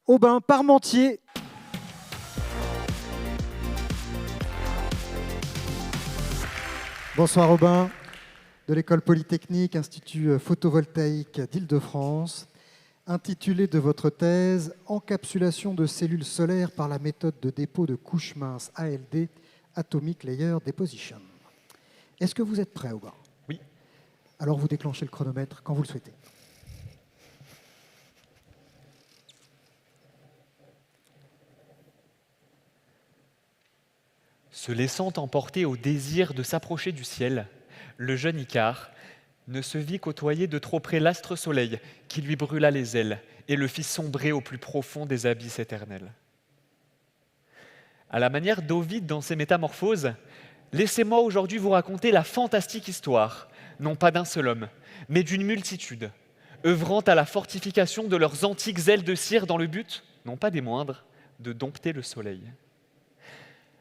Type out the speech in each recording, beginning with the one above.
Aubin Parmentier. Bonsoir Aubin, de l'École Polytechnique, Institut photovoltaïque d'Île-de-France, intitulé de votre thèse « Encapsulation de cellules solaires par la méthode de dépôt de couches minces ALD, Atomic Layer Deposition ». Est-ce que vous êtes prêt, Aubin? Oui. Alors vous déclenchez le chronomètre quand vous le souhaitez. Se laissant emporter au désir de s'approcher du ciel, le jeune Icare ne se vit côtoyer de trop près l'astre soleil qui lui brûla les ailes et le fit sombrer au plus profond des abysses éternels. À la manière d'Ovide dans ses Métamorphoses, laissez-moi aujourd'hui vous raconter la fantastique histoire, non pas d'un seul homme, mais d'une multitude, œuvrant à la fortification de leurs antiques ailes de cire dans le but, non pas des moindres, de dompter le soleil.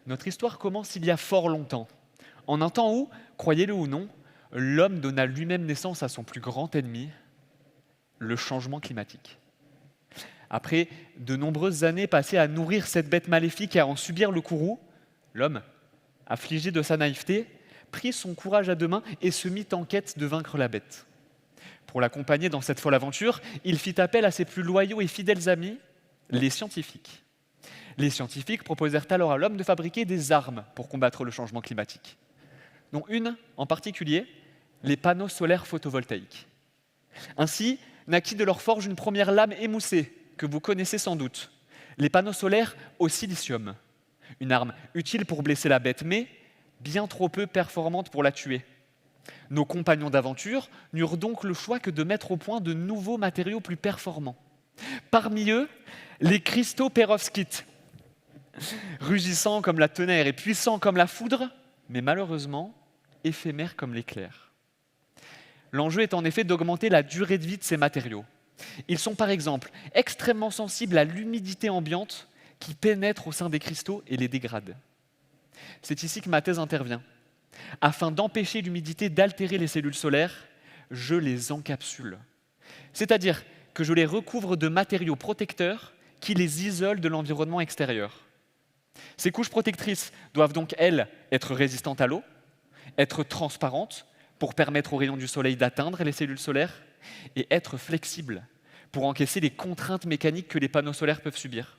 Notre histoire commence il y a fort longtemps, en un temps où, croyez-le ou non, l'homme donna lui-même naissance à son plus grand ennemi, le changement climatique. Après de nombreuses années passées à nourrir cette bête maléfique et à en subir le courroux, l'homme, affligé de sa naïveté, prit son courage à deux mains et se mit en quête de vaincre la bête. Pour l'accompagner dans cette folle aventure, il fit appel à ses plus loyaux et fidèles amis, les scientifiques. Les scientifiques proposèrent alors à l'homme de fabriquer des armes pour combattre le changement climatique, dont une en particulier, les panneaux solaires photovoltaïques. Ainsi naquit de leur forge une première lame émoussée, que vous connaissez sans doute, les panneaux solaires au silicium, une arme utile pour blesser la bête, mais bien trop peu performante pour la tuer. Nos compagnons d'aventure n'eurent donc le choix que de mettre au point de nouveaux matériaux plus performants. Parmi eux, les cristaux perovskites, rugissants comme la tonnerre et puissants comme la foudre, mais malheureusement éphémères comme l'éclair. L'enjeu est en effet d'augmenter la durée de vie de ces matériaux. Ils sont par exemple extrêmement sensibles à l'humidité ambiante qui pénètre au sein des cristaux et les dégrade. C'est ici que ma thèse intervient. Afin d'empêcher l'humidité d'altérer les cellules solaires, je les encapsule. C'est-à-dire que je les recouvre de matériaux protecteurs qui les isolent de l'environnement extérieur. Ces couches protectrices doivent donc, elles, être résistantes à l'eau, être transparentes pour permettre aux rayons du soleil d'atteindre les cellules solaires et être flexibles pour encaisser les contraintes mécaniques que les panneaux solaires peuvent subir.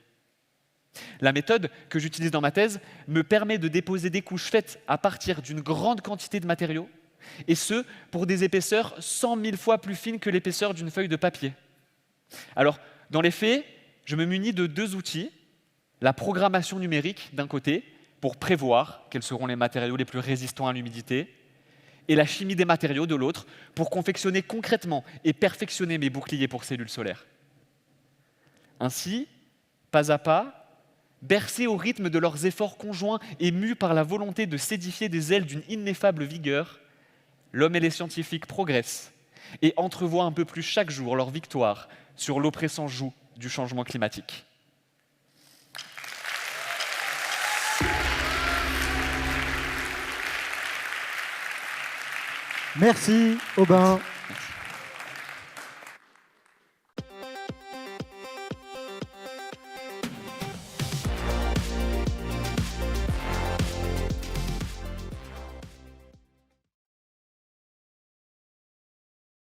La méthode que j'utilise dans ma thèse me permet de déposer des couches faites à partir d'une grande quantité de matériaux, et ce, pour des épaisseurs 100 000 fois plus fines que l'épaisseur d'une feuille de papier. Alors, dans les faits, je me munis de deux outils, la programmation numérique d'un côté, pour prévoir quels seront les matériaux les plus résistants à l'humidité, et la chimie des matériaux de l'autre, pour confectionner concrètement et perfectionner mes boucliers pour cellules solaires. Ainsi, pas à pas, bercés au rythme de leurs efforts conjoints et mus par la volonté de s'édifier des ailes d'une ineffable vigueur, l'homme et les scientifiques progressent et entrevoient un peu plus chaque jour leur victoire sur l'oppressant joug du changement climatique. Merci Aubin.